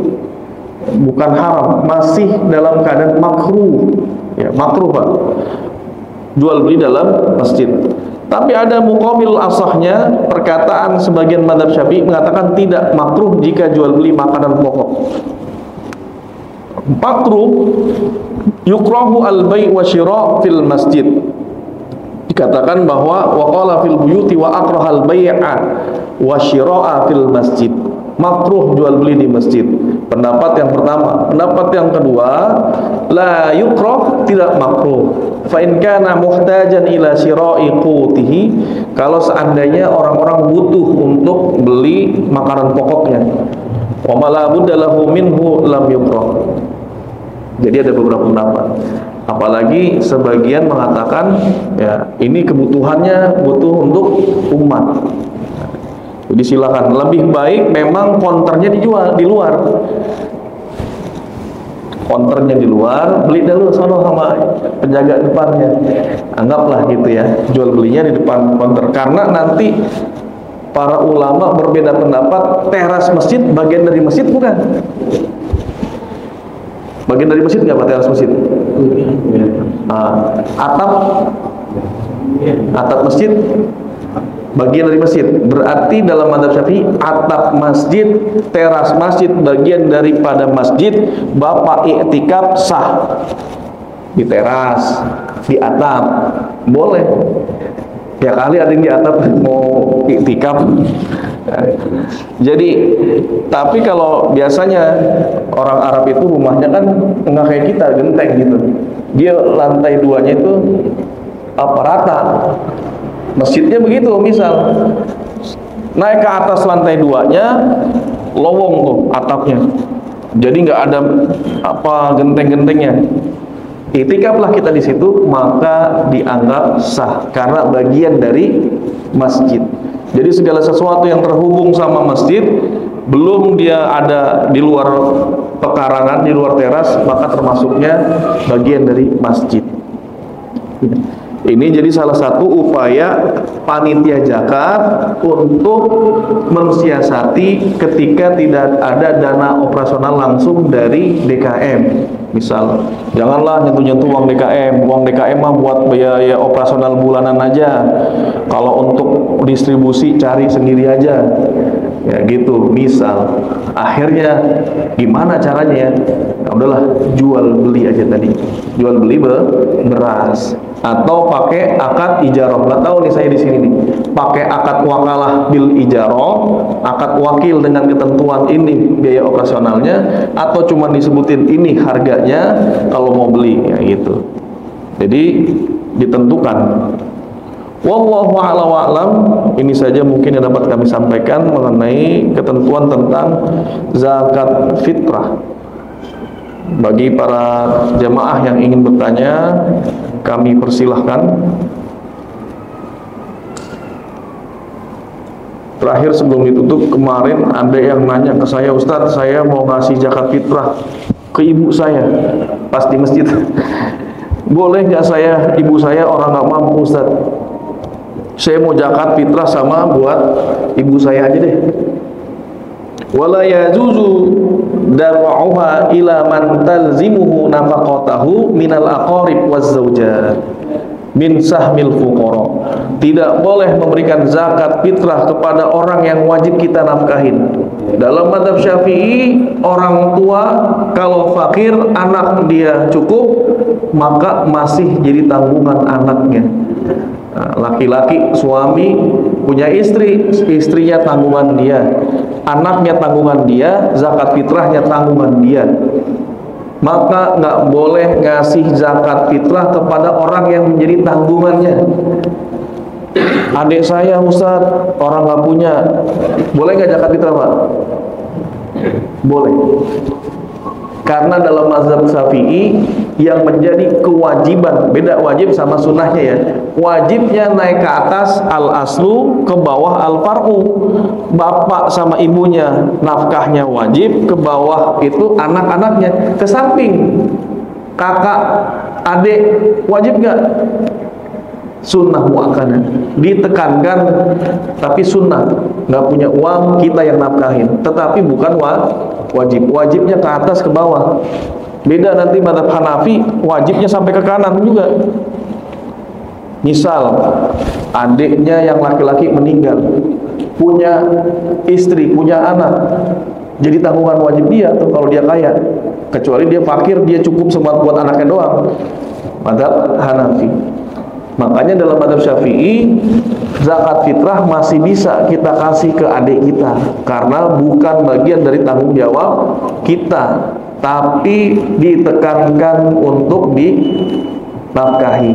S1: bukan haram, masih dalam keadaan makruh. Ya, makruh Pak, jual beli dalam masjid. Tapi ada muqabil asahnya, perkataan sebagian mazhab Syafi'i mengatakan tidak makruh jika jual beli makanan pokok. Makruh yukrahu al-bai' wa syira' fil masjid. Dikatakan bahwa waqala fil buyuti wa akrahal bai'a wa syira'a fil masjid. Makruh jual beli di masjid. Pendapat yang pertama. Pendapat yang kedua, la yukrah, tidak makruh. Fa in kana muhtajan ila syira'i qutihi, kalau seandainya orang-orang butuh untuk beli makanan pokoknya. Wa ma la budda lahu minhu lam yukrah. Jadi ada beberapa pendapat. Apalagi sebagian mengatakan ya ini kebutuhannya butuh untuk umat. Jadi silakan, lebih baik memang konternya dijual di luar. Konternya di luar, beli dulu sono sama penjaga depannya. Anggaplah gitu ya, jual belinya di depan konter. Karena nanti para ulama berbeda pendapat, teras masjid bagian dari masjid bukan? Bagian dari masjid nggak Pak teras masjid? Atap masjid bagian dari masjid. Berarti dalam mazhab Syafi'i atap masjid, teras masjid bagian daripada masjid. Bapak iktikaf sah di teras, di atap boleh. Ya kali ada yang di atap mau iktikaf. Jadi, tapi kalau biasanya orang Arab itu rumahnya kan nggak kayak kita, genteng gitu. Dia lantai 2-nya itu rata. Masjidnya begitu, misal naik ke atas lantai 2-nya lowong tuh atapnya. Jadi nggak ada genteng-gentengnya. Iktikaflah kita di situ, maka dianggap sah karena bagian dari masjid. Jadi segala sesuatu yang terhubung sama masjid, belum dia ada di luar pekarangan, di luar teras, maka termasuknya bagian dari masjid. Ini jadi salah satu upaya panitia zakat untuk mensiasati ketika tidak ada dana operasional langsung dari DKM. Misal, janganlah nyentuh-nyentuh uang DKM. Uang DKM mah buat biaya operasional bulanan aja. Kalau untuk distribusi cari sendiri aja. Ya gitu, misal. Akhirnya gimana caranya ya? Nah, udahlah, jual beli aja tadi. Jual beli beras. Atau pakai akad ijaroh. Nggak tahu nih saya di sini nih. Pakai akad wakalah bil ijaroh, akad wakil dengan ketentuan ini biaya operasionalnya, atau cuma disebutin ini harganya kalau mau beli, ya gitu. Jadi ditentukan. Wallahu a'lam. Ini saja mungkin yang dapat kami sampaikan mengenai ketentuan tentang zakat fitrah. Bagi para jamaah yang ingin bertanya, kami persilahkan. Terakhir sebelum ditutup, kemarin ada yang nanya ke saya, Ustadz, saya mau ngasih zakat fitrah ke ibu saya pas di masjid. Boleh nggak ibu saya orang nggak mampu, Ustadz? Saya mau zakat fitrah sama buat ibu saya aja deh. Wala yajuzu daf'uha ila man talzimuhu nafaqatahu minal aqarib waz zaujat min sahmil fuqara. Tidak boleh memberikan zakat fitrah kepada orang yang wajib kita nafkahin. Dalam mazhab Syafi'i, orang tua kalau fakir, anak dia cukup, maka masih jadi tanggungan anaknya. Laki-laki suami punya istri, istrinya tanggungan dia, anaknya tanggungan dia, zakat fitrahnya tanggungan dia. Maka nggak boleh ngasih zakat fitrah kepada orang yang menjadi tanggungannya. Adik saya Ustadz, orang nggak punya, boleh nggak zakat fitrah Pak? Boleh. Karena dalam mazhab Syafi'i yang menjadi kewajiban, beda wajib sama sunnahnya ya. Wajibnya naik ke atas al-aslu, ke bawah al-far'u. Bapak sama ibunya nafkahnya wajib, ke bawah itu anak-anaknya, ke samping kakak, adik wajib nggak? Sunnah muakkadah, ditekankan, tapi sunnah. Nggak punya uang, kita yang nafkahin, tetapi bukan wajib. Wajibnya ke atas ke bawah. Beda nanti mazhab Hanafi, wajibnya sampai ke kanan juga. Misal adiknya yang laki-laki meninggal, punya istri, punya anak, jadi tanggungan wajib dia tuh kalau dia kaya. Kecuali dia fakir, dia cukup buat anaknya doang. Mazhab Hanafi. Makanya dalam mazhab Syafi'i, zakat fitrah masih bisa kita kasih ke adik kita karena bukan bagian dari tanggung jawab kita, tapi ditekankan untuk dinafkahi.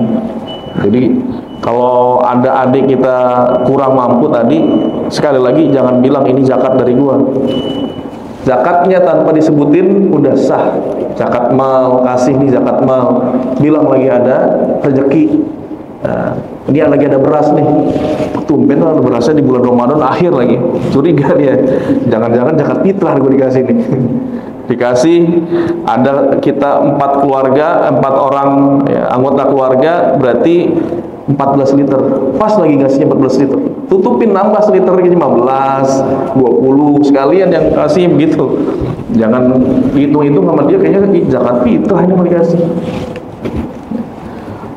S1: Jadi kalau ada adik kita kurang mampu tadi, sekali lagi jangan bilang ini zakat dari gua. Zakatnya tanpa disebutin udah sah. zakat mal, kasih nih zakat mal, bilang lagi ada rezeki. Dia lagi ada beras nih, tumben lah berasnya di bulan Ramadan akhir lagi, curiga dia, jangan-jangan zakat fitrah gue dikasih nih. Dikasih, ada kita 4 keluarga, 4 orang ya, anggota keluarga, berarti 14 liter, pas lagi ngasihnya 14 liter, tutupin nambah seliter lagi 15, 20, sekalian yang kasih begitu. Jangan hitung-hitung sama dia, kayaknya zakat fitrah ini mau dikasih.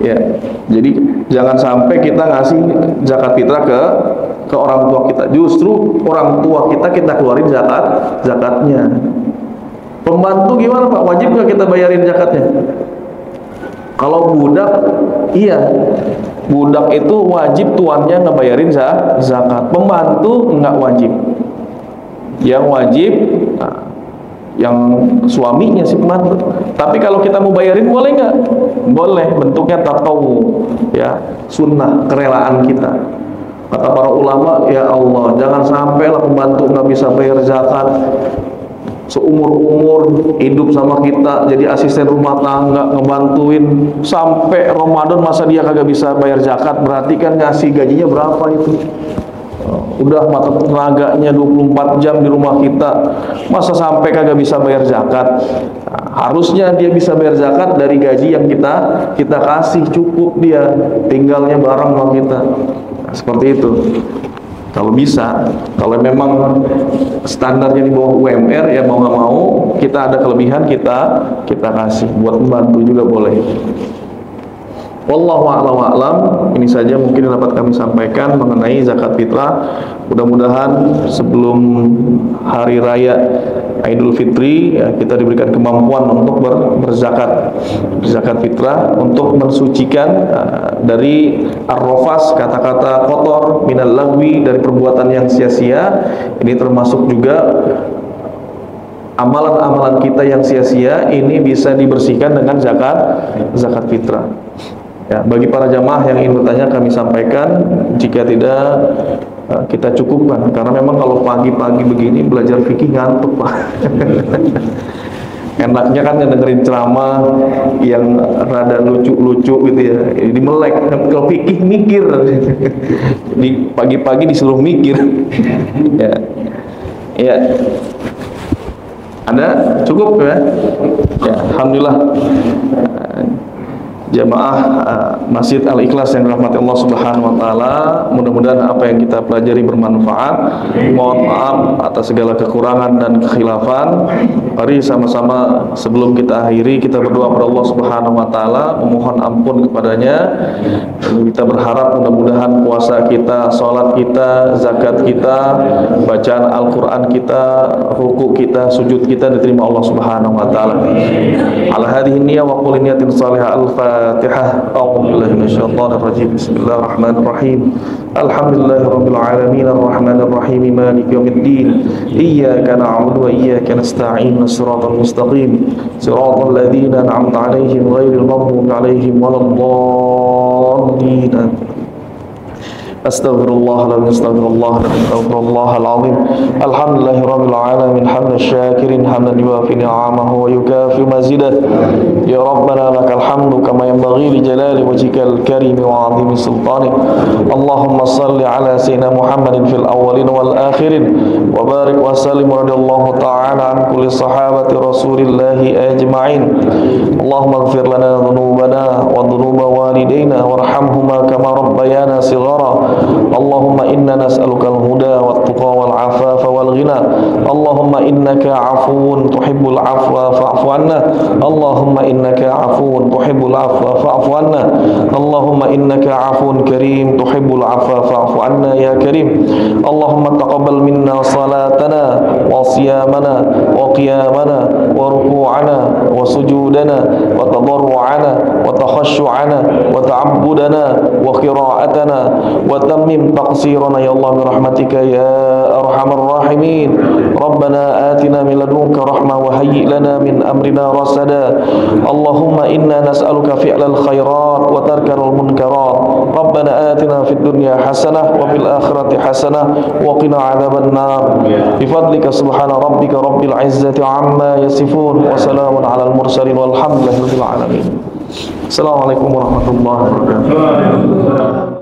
S1: Ya, jadi jangan sampai kita ngasih zakat fitrah ke orang tua kita. Justru orang tua kita keluarin zakatnya. Pembantu gimana Pak? Wajib nggak kita bayarin zakatnya? Kalau budak, iya, budak itu wajib tuannya ngebayarin zakat. Pembantu nggak wajib. Yang wajib yang suaminya si pembantu. Tapi kalau kita mau bayarin boleh nggak? Boleh, bentuknya tatawu, ya, sunnah, kerelaan kita. Kata para ulama, ya Allah, jangan sampailah pembantu nggak bisa bayar zakat. Seumur-umur hidup sama kita, jadi asisten rumah tangga, ngebantuin sampai Ramadan, masa dia kagak bisa bayar zakat? Berarti kan ngasih gajinya berapa itu? Udah mata tenaganya 24 jam di rumah kita, masa sampai kagak bisa bayar zakat? Harusnya dia bisa bayar zakat dari gaji yang kita kasih, cukup dia tinggalnya bareng sama kita. Seperti itu. Kalau bisa, kalau memang standarnya di bawah UMR, ya mau nggak mau kita ada kelebihan, kita kasih buat membantu juga boleh. Wallahu a'lam. Ini saja mungkin yang dapat kami sampaikan mengenai zakat fitrah. Mudah-mudahan sebelum hari raya Idul Fitri ya, kita diberikan kemampuan untuk berzakat fitrah, untuk mensucikan dari ar-rafas, kata-kata kotor, minal lagwi, dari perbuatan yang sia-sia. Ini termasuk juga amalan-amalan kita yang sia-sia, ini bisa dibersihkan dengan zakat fitrah. Ya, bagi para jamaah yang ingin bertanya kami sampaikan, jika tidak kita cukupkan, karena memang kalau pagi-pagi begini belajar fikih ngantuk Pak. Enaknya kan dengerin ceramah yang rada lucu-lucu gitu ya, ini melek. Kalau fikih mikir, di pagi-pagi disuruh mikir. Ya, ada cukup ya. Ya, alhamdulillah. Jamaah Masjid Al-Ikhlas yang dirahmati Allah Subhanahu wa taala, mudah-mudahan apa yang kita pelajari bermanfaat. Mohon maaf atas segala kekurangan dan kekhilafan. Mari sama-sama sebelum kita akhiri kita berdoa kepada Allah Subhanahu wa taala, memohon ampun kepadanya. Kita berharap mudah-mudahan puasa kita, salat kita, zakat kita, bacaan Al-Qur'an kita, ruku kita, sujud kita diterima Allah Subhanahu wa taala. Ala hadhihi niyyah wa qul niyatin salihah al-Fatihah. A'udzubillahi minasyaitonir rajim. Bismillahirrahmanirrahim. Alhamdulillahirabbil alamin arrahmanir rahim maliki yaumiddin. Iyyaka na'budu wa iyyaka nasta'in. Shiratal mustaqim. Shiratal ladzina an'amta 'alaihim ghairil maghdubi 'alaihim waladdallin. Astaghfirullahaladzim, astaghfirullahal-azim. Alhamdulillahirabbil alamin, hamdan syakirin, hamdan yuwafi ni'amahu wa yukafi mazidah. Ya Rabbana lakal hamdu kama yanbaghi li jalali wajhikal karim wa 'azimi sultanik. Allahumma salli ala sayyidina Muhammadin fil awwalin wal akhirin wa barik wa sallim radhiyallahu ta'ala an kulli sahabati Rasulillahi ajma'in. Allahumma ighfir lana dhunubana wa dhunuba walidayna warhamhuma kama rabbayana shighara. Allahumma inna nas'alukal huda wat tuqa wal afafa wal ghina. Allahumma innaka 'afuwun tuhibbul 'afwa fa'fu 'anna. Allahumma innaka 'afuwun tuhibbul 'afwa fa'fu 'anna. Allahumma innaka 'afuwun karim tuhibbul 'afwa fa'fu 'anna ya karim. Allahumma taqabbal minna salatana wa siyamana wa qiyamana wa ruku'ana wa sujudana wa tadarru'ana wa takhashshu'ana wa ta'abbudana wa qira'atana wa tammim taqsirana ya Allah bi rahmatika ya arhamar rahimin. Rabbana atina آتنا من لدنك رحمة وهيئ لنا من أمرنا رشدا اللهم إنا نسألك فعل الخيرات وترك المنكرات ربنا آتنا في الدنيا حسنة وفي الآخرة حسنة وقنا عذاب النار بفضلك سبحان ربك رب العزة عما يصفون وسلام على المرسلين والحمد لله رب العالمين. Assalamualaikum warahmatullahi wabarakatuh.